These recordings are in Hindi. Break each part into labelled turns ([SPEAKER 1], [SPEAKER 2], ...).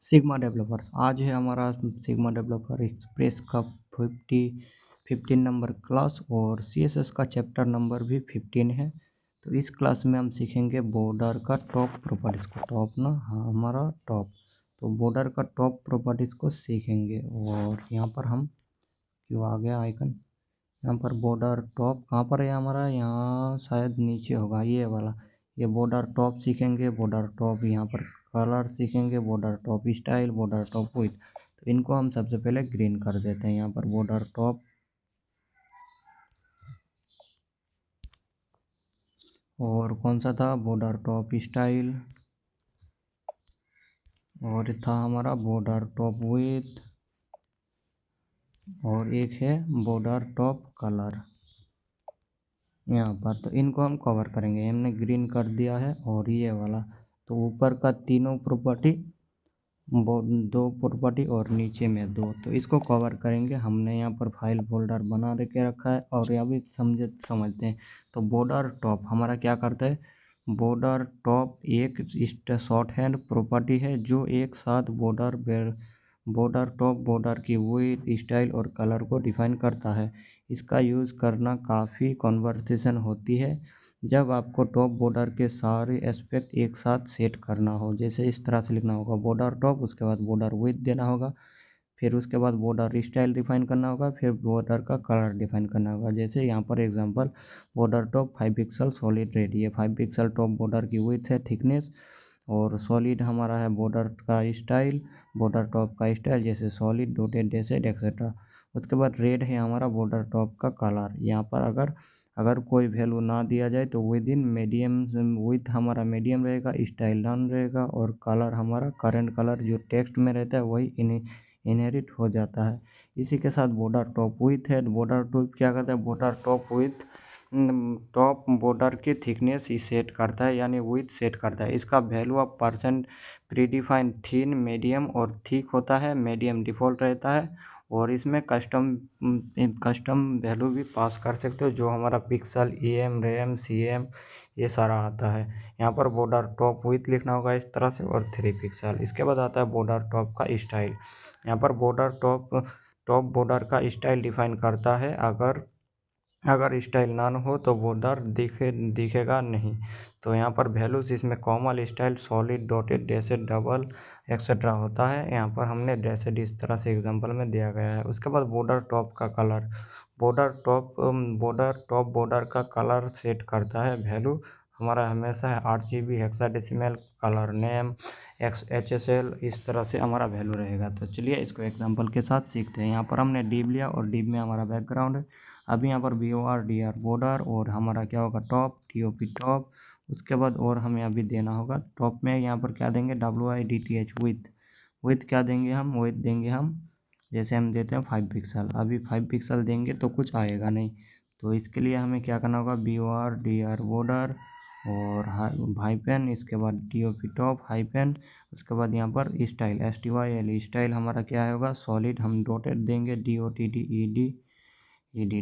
[SPEAKER 1] Sigma developers. आज है हमारा सिग्मा डेवलपर एक्सप्रेस का 15 नंबर क्लास और CSS का चैप्टर नंबर भी 15 है। तो इस क्लास में हम सीखेंगे बॉर्डर का टॉप प्रॉपर्टीज़ को। टॉप ना, हाँ हमारा टॉप। तो बॉर्डर का टॉप प्रॉपर्टीज़ को सीखेंगे। और यहाँ पर हम क्यों आ गया आइकन, यहाँ पर बॉर्डर टॉप कहाँ पर है हमारा, यहाँ शायद नीचे होगा ये वाला। ये बॉर्डर टॉप सीखेंगे, बॉर्डर टॉप यहाँ पर कलर सीखेंगे, border top style, border top width. तो इनको हम सबसे पहले ग्रीन कर देते हैं। यहाँ पर बॉर्डर टॉप और कौन सा था, बॉर्डर टॉप स्टाइल, और था हमारा बॉर्डर टॉप विड्थ, और एक है बॉर्डर टॉप कलर यहाँ पर। तो इनको हम कवर करेंगे, हमने ग्रीन कर दिया है। और ये वाला तो ऊपर का तीनों प्रॉपर्टी, दो प्रॉपर्टी और नीचे में दो, तो इसको कवर करेंगे। हमने यहाँ पर फाइल फोल्डर बना के रखा है और यहाँ भी समझते हैं। तो बॉर्डर टॉप हमारा क्या करता है, बॉर्डर टॉप एक शॉर्ट हैंड प्रॉपर्टी है जो एक साथ बॉर्डर टॉप बॉर्डर की विड्थ, स्टाइल और कलर को डिफाइन करता है। इसका यूज़ करना काफ़ी कन्वर्सेशन होती है जब आपको टॉप बॉर्डर के सारे एस्पेक्ट एक साथ सेट करना हो। जैसे इस तरह से लिखना होगा बॉर्डर टॉप, उसके बाद बॉर्डर विड्थ देना होगा, फिर उसके बाद बॉर्डर स्टाइल डिफाइन करना होगा, फिर बॉर्डर का कलर डिफाइन करना होगा। जैसे यहाँ पर example border top 5 pixel solid red, ये 5 पिक्सल टॉप बॉर्डर की विड्थ है, थिकनेस, और सॉलिड हमारा है बॉर्डर का स्टाइल, बॉर्डर टॉप का स्टाइल जैसे सॉलिड, डॉटेड, डैशेड एक्सेट्रा। उसके बाद रेड है हमारा बॉर्डर टॉप का कलर। यहाँ पर अगर कोई वैल्यू ना दिया जाए तो विद इन मीडियम, विथ हमारा मीडियम रहेगा, स्टाइल डन रहेगा, और कलर हमारा करंट कलर जो टेक्स्ट में रहता है वही इनहेरिट हो जाता है। इसी के साथ बॉर्डर टॉप विथ है। बॉर्डर टॉप क्या करता है, border top width top border की थिकनेस ही सेट करता है, यानी विथ सेट करता है। इसका value of percent predefined thin, medium और थिक होता है। मीडियम डिफ़ॉल्ट रहता है और इसमें कस्टम वैल्यू भी पास कर सकते हो जो हमारा पिक्सल, EM, RAM, CM ये सारा आता है। यहाँ पर बॉर्डर टॉप विथ लिखना होगा इस तरह से, और 3 पिक्सल। इसके बाद आता है बॉर्डर टॉप का स्टाइल। यहाँ पर बॉर्डर टॉप बॉर्डर का स्टाइल डिफाइन करता है। अगर स्टाइल नन हो तो बॉर्डर दिखेगा नहीं। तो यहाँ पर वैल्यूज इसमें common, style, solid, dotted, dashed, double etcetera होता है। यहाँ पर हमने डैशेड इस तरह से एग्जांपल में दिया गया है। उसके बाद बॉर्डर टॉप का कलर, बॉर्डर टॉप बॉर्डर का कलर सेट करता है। वैल्यू हमारा हमेशा है RGB, hexadecimal, colour name, HSL, इस तरह से हमारा वैल्यू रहेगा। तो चलिए इसको एग्जांपल के साथ सीखते हैं। यहाँ पर हमने डिव लिया और डिव में हमारा बैकग्राउंड है। अभी यहाँ पर BORDR बॉर्डर, और हमारा क्या होगा टॉप, TOP टॉप। उसके बाद और हमें अभी देना होगा टॉप में, यहाँ पर क्या देंगे WIDTH विथ क्या देंगे हम, विथ देंगे हम, जैसे हम देते हैं 5 पिक्सल। अभी 5 पिक्सल देंगे तो कुछ आएगा नहीं। तो इसके लिए हमें क्या करना होगा, BORDR बॉर्डर और हाइपेन, इसके बाद TOP टॉप हाइपेन, उसके बाद यहाँ पर स्टाइल STYL स्टाइल हमारा क्या होगा सॉलिड, हम डॉटेड देंगे DOTTED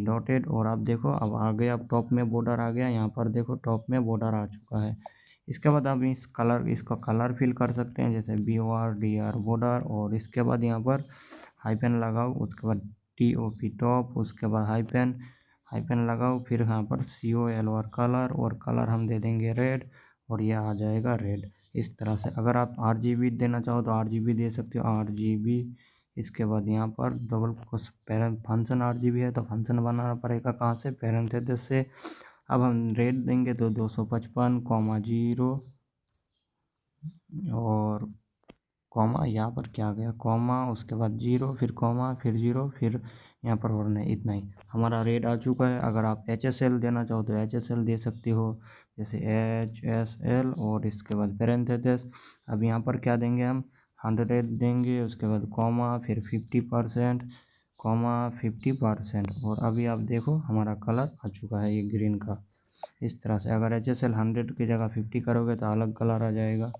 [SPEAKER 1] डॉटेड। और आप देखो अब आ गया, अब टॉप में बॉर्डर आ गया। यहाँ पर देखो टॉप में बॉर्डर आ चुका है। इसके बाद आप इसका कलर फिल कर सकते हैं, जैसे BORDR बॉर्डर, और इसके बाद यहाँ पर हाइपेन लगाओ, उसके बाद TOP टॉप, उसके बाद हाइपेन लगाओ, फिर यहाँ पर COL और कलर हम दे देंगे रेड, और ये आ जाएगा रेड। इस तरह से अगर आप RGB देना चाहो तो RGB दे सकते हो, RGB। इसके बाद यहाँ पर डबल फंक्शन RGB है तो फंक्शन बनाना पड़ेगा कहाँ से, पैरेंथेसिस से। अब हम रेट देंगे तो 255,0 और कॉमा, यहाँ पर क्या गया कॉमा, उसके बाद 0, फिर कॉमा, फिर 0, फिर यहाँ पर और नहीं, इतना ही हमारा रेट आ चुका है। अगर आप HSL देना चाहो तो HSL दे सकते हो, जैसे HSL, और इसके बाद पैरेंथेसिस। अब यहाँ पर क्या देंगे हम 100 देंगे, उसके बाद कॉमा, फिर 50%, कॉमा 50%। और अभी आप देखो हमारा कलर आ चुका है ये ग्रीन का। इस तरह से अगर HSL 100 की जगह 50 करोगे तो अलग कलर आ जाएगा।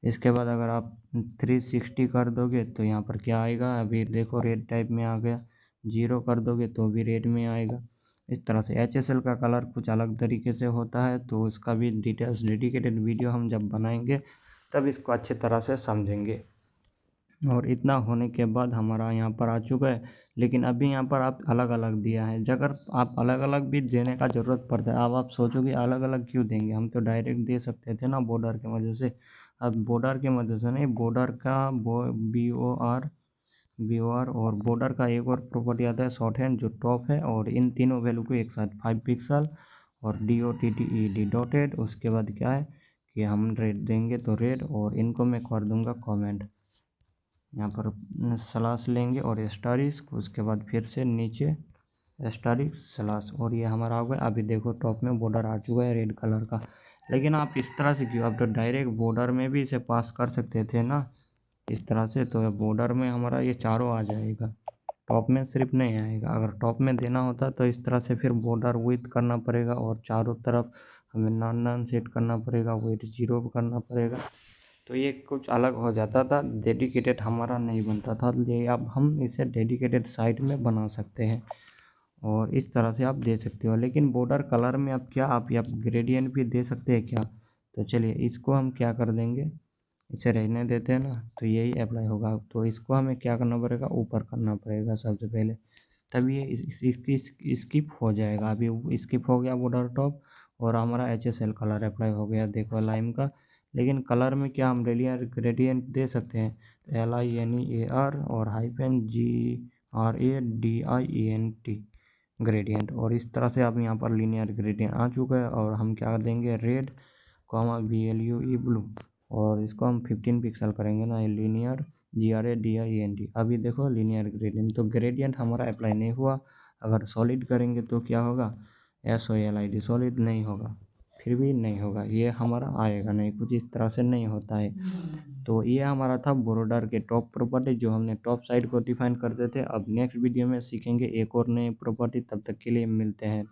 [SPEAKER 1] इसके बाद अगर आप 360 कर दोगे तो यहाँ पर क्या आएगा, अभी देखो रेड टाइप में आ गया। 0 कर दोगे तो भी रेड में आएगा। इस तरह से HSL का कलर कुछ अलग तरीके से होता है, तो इसका भी डिटेल्स डेडिकेटेड वीडियो हम जब बनाएंगे तब इसको अच्छी तरह से समझेंगे। और इतना होने के बाद हमारा यहाँ पर आ चुका है। लेकिन अभी यहाँ पर आप अलग अलग दिया है, अगर आप अलग अलग भी देने का ज़रूरत पड़ता है। अब आप सोचोगे अलग अलग क्यों देंगे, हम तो डायरेक्ट दे सकते थे ना बॉर्डर की वजह से। अब बॉर्डर की वजह से नहीं, बॉर्डर का BOR और बॉर्डर का एक और प्रॉपर्टी आता है शॉर्ट हैंड जो टॉप है, और इन तीनों वैल्यू को एक साथ 5 पिक्सल और DOTTED डॉटेड। उसके बाद क्या है कि हम रेड देंगे तो रेड, और इनको मैं कर दूंगा कमेंट। यहाँ पर स्लैश लेंगे और एस्टरिस्क, उसके बाद फिर से नीचे एस्टरिस्क स्लैश, और ये हमारा हो गया। अभी देखो टॉप में बॉर्डर आ चुका है रेड कलर का। लेकिन आप इस तरह से क्यों, आप तो डायरेक्ट बॉर्डर में भी इसे पास कर सकते थे ना इस तरह से। तो बॉर्डर में हमारा ये चारों आ जाएगा, टॉप में सिर्फ नहीं आएगा। अगर टॉप में देना होता तो इस तरह से फिर बॉर्डर विथ करना पड़ेगा, और चारों तरफ हमें नॉन सेट करना पड़ेगा, वेट 0 करना पड़ेगा। तो ये कुछ अलग हो जाता था, डेडिकेटेड हमारा नहीं बनता था। ये अब हम इसे डेडिकेटेड साइट में बना सकते हैं, और इस तरह से आप दे सकते हो। लेकिन बॉर्डर कलर में आप क्या, आप ग्रेडियंट भी दे सकते हैं क्या? तो चलिए इसको हम क्या कर देंगे, इसे रहने देते हैं ना, तो यही अप्लाई होगा। तो इसको हमें क्या करना पड़ेगा, ऊपर करना पड़ेगा सबसे पहले, तब ये इसकी स्किप हो जाएगा। अभी स्किप हो गया बॉर्डर टॉप, और हमारा HSL कलर अप्लाई हो गया, देखो लाइम का। लेकिन कलर में क्या हम ग्रेडियंट दे सकते हैं, LINEAR और -GRADIENT ग्रेडियंट। और इस तरह से अब यहाँ पर लीनियर ग्रेडियंट आ चुका है, और हम क्या देंगे रेड BLUE ब्लू, और इसको हम 15 पिक्सल करेंगे ना, लीनियर GRADIENT। अभी देखो लीनियर ग्रेडियंट, तो ग्रेडियंट हमारा अप्लाई नहीं हुआ। अगर सॉलिड करेंगे तो क्या होगा, SOLID सॉलिड नहीं होगा, फिर भी नहीं होगा, ये हमारा आएगा नहीं, कुछ इस तरह से नहीं होता है। तो ये हमारा था बॉर्डर के टॉप प्रॉपर्टी, जो हमने टॉप साइड को डिफाइन करते थे। अब नेक्स्ट वीडियो में सीखेंगे एक और नई प्रॉपर्टी, तब तक के लिए मिलते हैं।